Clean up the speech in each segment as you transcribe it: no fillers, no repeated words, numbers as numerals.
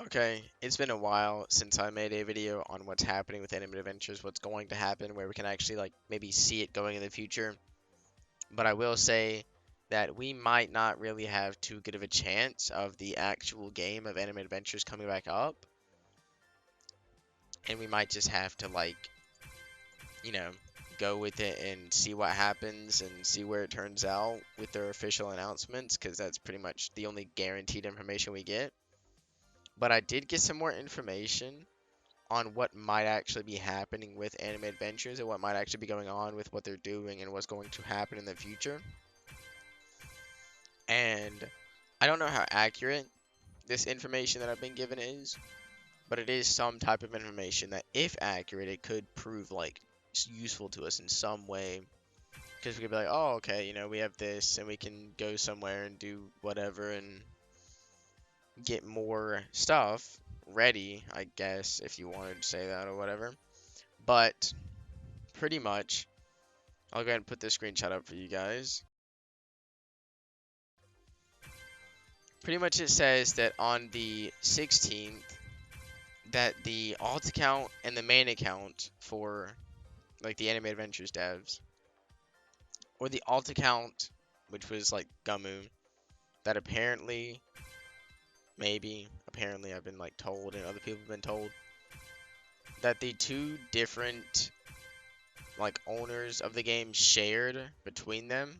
Okay, it's been a while since I made a video on what's happening with Animate Adventures, what's going to happen, where we can actually like maybe see it going in the future. But I will say that we might not really have too good of a chance of the actual game of Animate Adventures coming back up, and we might just have to like, you know, go with it and see what happens and see where it turns out with their official announcements, because that's pretty much the only guaranteed information we get. But I did get some more information on what might actually be happening with Anime Adventures and what might actually be going on with what they're doing and what's going to happen in the future. And I don't know how accurate this information that I've been given is, but it is some type of information that, if accurate, it could prove like useful to us in some way. Because we could be like, oh, okay, we have this, and we can go somewhere and do whatever and get more stuff ready, I guess, if you wanted to say that or whatever. But pretty much, I'll go ahead and put this screenshot up for you guys. Pretty much it says that on the 16th, that the alt account and the main account for like the Anime Adventures devs, or the alt account, which was like Gumu, that apparently, apparently I've been like told and other people have been told, that the two different like owners of the game shared between them.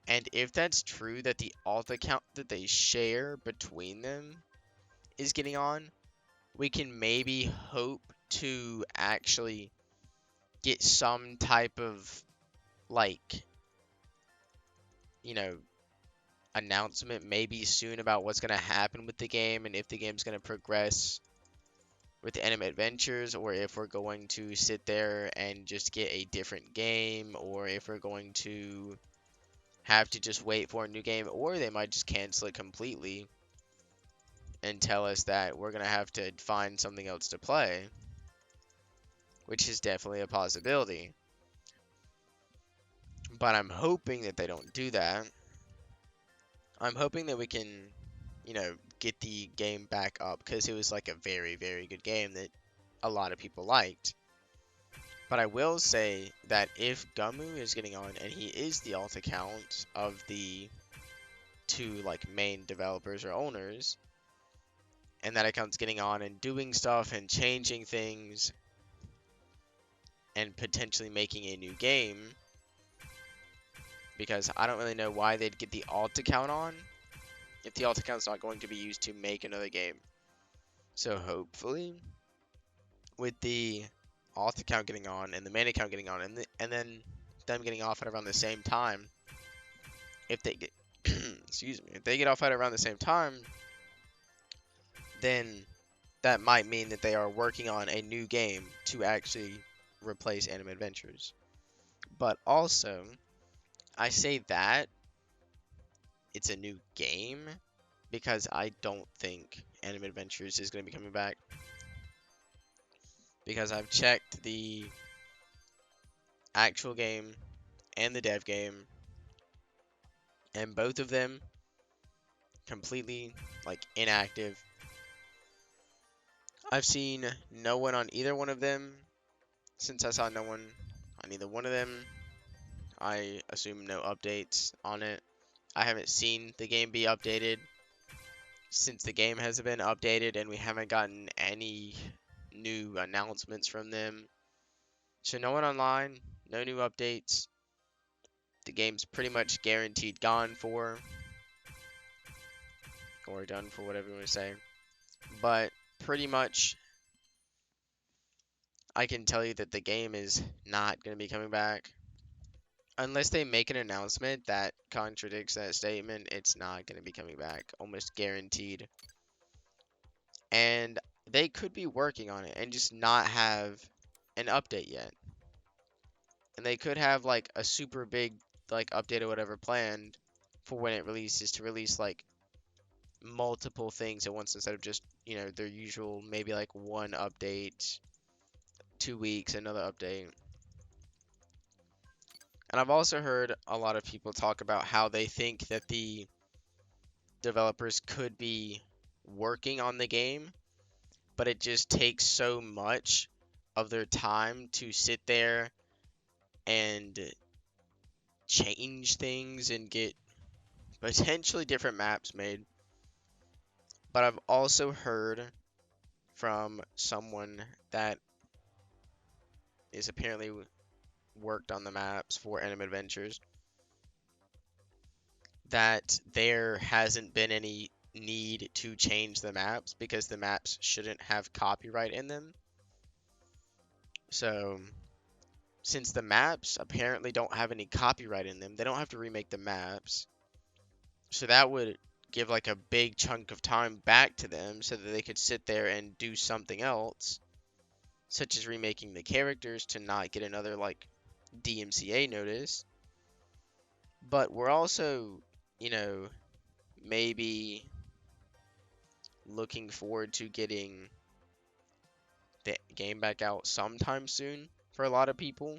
And if that's true, that the alt account that they share between them is getting on, we can maybe hope to actually get some type of like, you know, announcement maybe soon about what's going to happen with the game and if the game's going to progress with the Anime Adventures, or if we're going to sit there and just get a different game, or if we're going to have to just wait for a new game, or they might just cancel it completely and tell us that we're going to have to find something else to play, which is definitely a possibility. But I'm hoping that they don't do that. I'm hoping that we can, get the game back up, because it was like a very, very good game that a lot of people liked. But I will say that if Gumu is getting on, and he is the alt account of the two like main developers or owners, and that account's getting on and doing stuff and changing things and potentially making a new game, because I don't really know why they'd get the alt account on if the alt account's not going to be used to make another game. So hopefully, with the alt account getting on and the main account getting on, and then them getting off at around the same time, if they get excuse me, if they get off at around the same time, then that might mean that they are working on a new game to actually replace Anime Adventures. But also, I say that it's a new game because I don't think Anime Adventures is going to be coming back. Because I've checked the actual game and the dev game, and both of them completely like inactive. I've seen no one on either one of them. Since I saw no one on either one of them, I assume no updates on it. I haven't seen the game be updated since the game has been updated, and we haven't gotten any new announcements from them. So no one online, no new updates. The game's pretty much guaranteed gone for, or done for, whatever you want to say. But pretty much, I can tell you that the game is not going to be coming back. Unless they make an announcement that contradicts that statement, it's not going to be coming back. Almost guaranteed. And they could be working on it and just not have an update yet. And they could have like a super big like update or whatever planned for when it releases, to release like multiple things at once instead of just, their usual maybe like one update, 2 weeks, another update. And I've also heard a lot of people talk about how they think that the developers could be working on the game, but it just takes so much of their time to sit there and change things and get potentially different maps made. But I've also heard from someone that is apparently worked on the maps for Anime Adventures that there hasn't been any need to change the maps because the maps shouldn't have copyright in them. So, since the maps apparently don't have any copyright in them, they don't have to remake the maps. So that would give like a big chunk of time back to them so that they could sit there and do something else, such as remaking the characters to not get another like DMCA notice. But we're also, you know, maybe looking forward to getting the game back out sometime soon for a lot of people.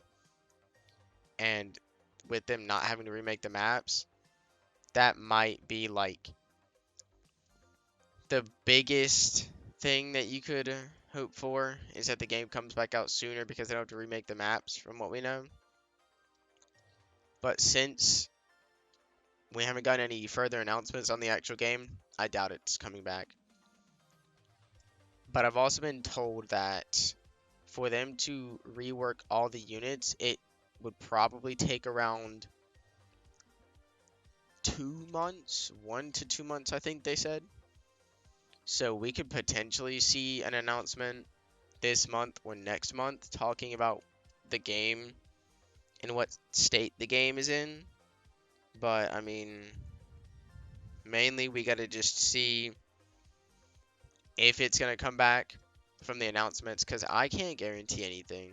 And with them not having to remake the maps, that might be like the biggest thing that you could hope for is that the game comes back out sooner because they don't have to remake the maps from what we know. But since we haven't gotten any further announcements on the actual game, I doubt it's coming back. But I've also been told that for them to rework all the units, it would probably take around 2 months, 1 to 2 months, I think they said. So we could potentially see an announcement this month or next month talking about the game and what state the game is in. But I mean, mainly we got to just see if it's going to come back from the announcements because I can't guarantee anything.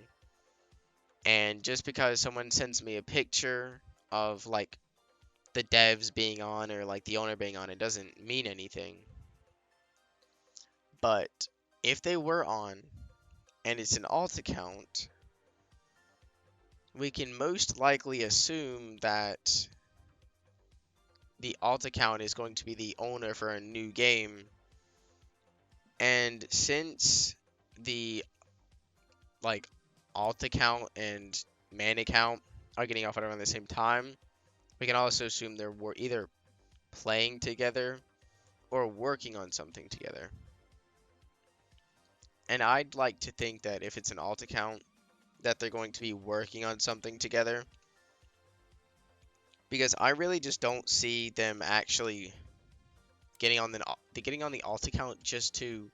And just because someone sends me a picture of like the devs being on or like the owner being on, it doesn't mean anything. But if they were on and it's an alt account, we can most likely assume that the alt account is going to be the owner for a new game. And since the like alt account and main account are getting off at around the same time, we can also assume they're either playing together or working on something together. And I'd like to think that if it's an alt account, that they're going to be working on something together. Because I really just don't see them actually getting on the alt account just to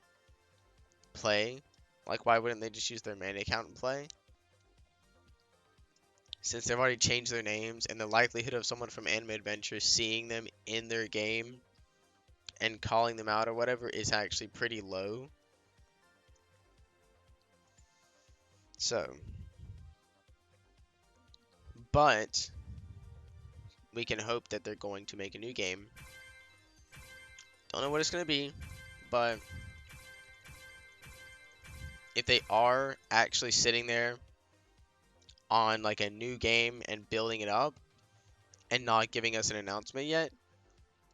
play. Like, why wouldn't they just use their main account and play? Since they've already changed their names, and the likelihood of someone from Anime Adventure seeing them in their game and calling them out or whatever is actually pretty low. So, but we can hope that they're going to make a new game. Don't know what it's going to be, but if they are actually sitting there on like a new game and building it up and not giving us an announcement yet,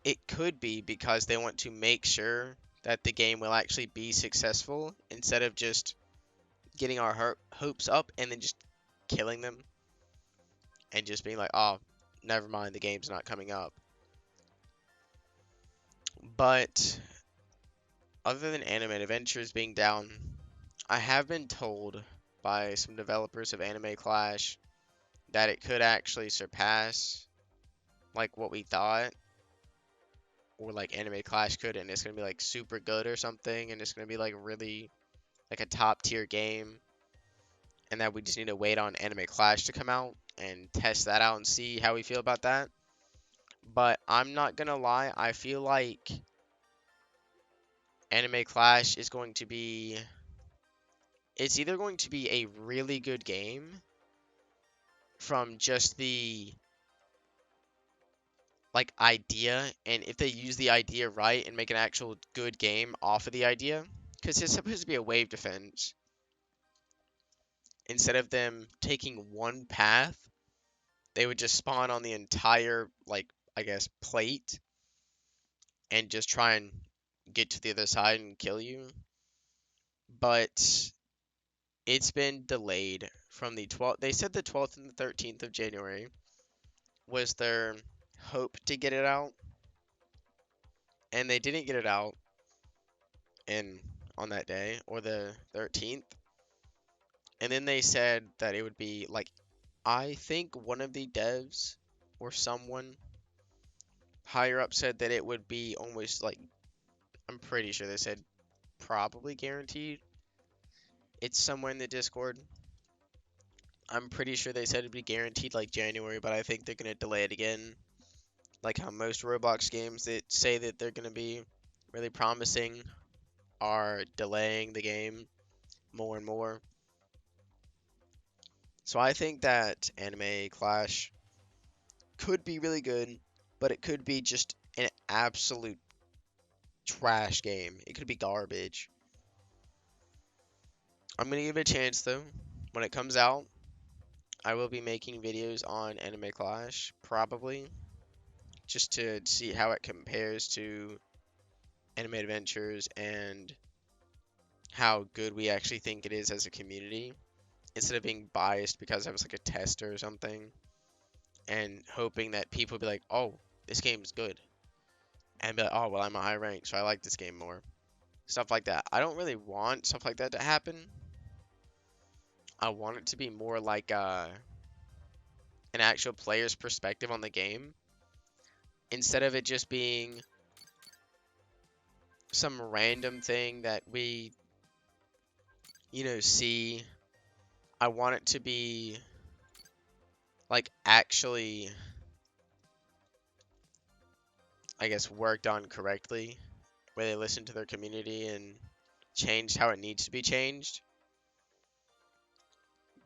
it could be because they want to make sure that the game will actually be successful instead of just getting our hopes up and then just killing them and just being like, oh, never mind, the game's not coming up. But other than Anime Adventures being down, I have been told by some developers of Anime Clash that it could actually surpass like what we thought, or like Anime Clash could, and it's gonna be like super good or something, and it's gonna be like really like a top tier game, and that we just need to wait on Anime Clash to come out and test that out and see how we feel about that. But I'm not gonna lie, I feel like Anime Clash is going to be, it's either going to be a really good game from just the like idea, and if they use the idea right and make an actual good game off of the idea, because it's supposed to be a wave defense, instead of them taking one path, they would just spawn on the entire like I guess plate and just try and get to the other side and kill you. But it's been delayed from the 12th. They said the 12th and the 13th of January was their hope to get it out, and they didn't get it out in on that day or the 13th. And then they said that it would be like, I think one of the devs or someone higher up said that it would be almost like, I'm pretty sure they said probably guaranteed. It's somewhere in the Discord. I'm pretty sure they said it'd be guaranteed like January, but I think they're gonna delay it again. Like how most Roblox games that say that they're gonna be really promising are delaying the game more and more. So I think that Anime Clash could be really good, but it could be just an absolute trash game. It could be garbage. I'm gonna give it a chance though. When it comes out, I will be making videos on Anime Clash, probably, just to see how it compares to Anime Adventures and how good we actually think it is as a community, instead of being biased because I was like a tester or something, and hoping that people be like, oh, this game's good. And be like, oh, well, I'm a high rank, so I like this game more. Stuff like that. I don't really want stuff like that to happen. I want it to be more like an actual player's perspective on the game, instead of it just being some random thing that we, see. I want it to be like actually, I guess, worked on correctly, where they listen to their community and changed how it needs to be changed.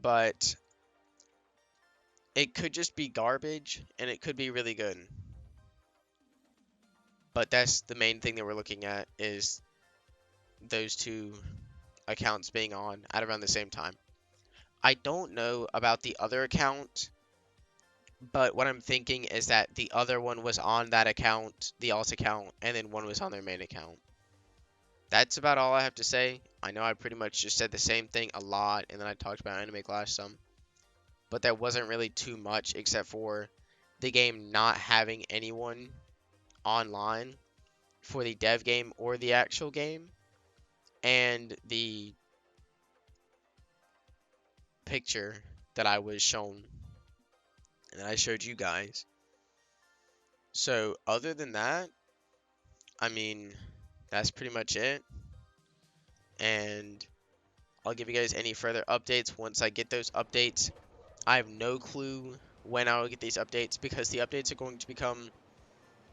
But it could just be garbage and it could be really good. But that's the main thing that we're looking at, is those two accounts being on at around the same time. I don't know about the other account, but what I'm thinking is that the other one was on that account, the alt account, and then one was on their main account. That's about all I have to say. I know I pretty much just said the same thing a lot, and then I talked about Anime Clash some. But that wasn't really too much, except for the game not having anyone online for the dev game or the actual game, and the picture that I was shown and I showed you guys. So other than that, I mean, that's pretty much it. And I'll give you guys any further updates once I get those updates. I have no clue when I will get these updates, because the updates are going to become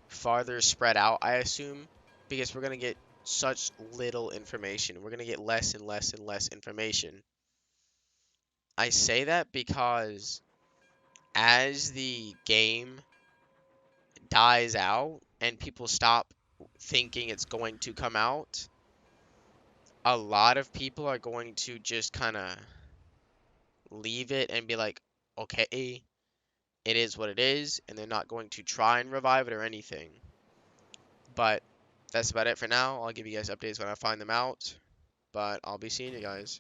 farther spread out, I assume, because we're going to get such little information. We're going to get less and less and less information. I say that because as the game dies out and people stop thinking it's going to come out, a lot of people are going to just kind of leave it and be like, okay, it is what it is, and they're not going to try and revive it or anything. But that's about it for now. I'll give you guys updates when I find them out, but I'll be seeing you guys.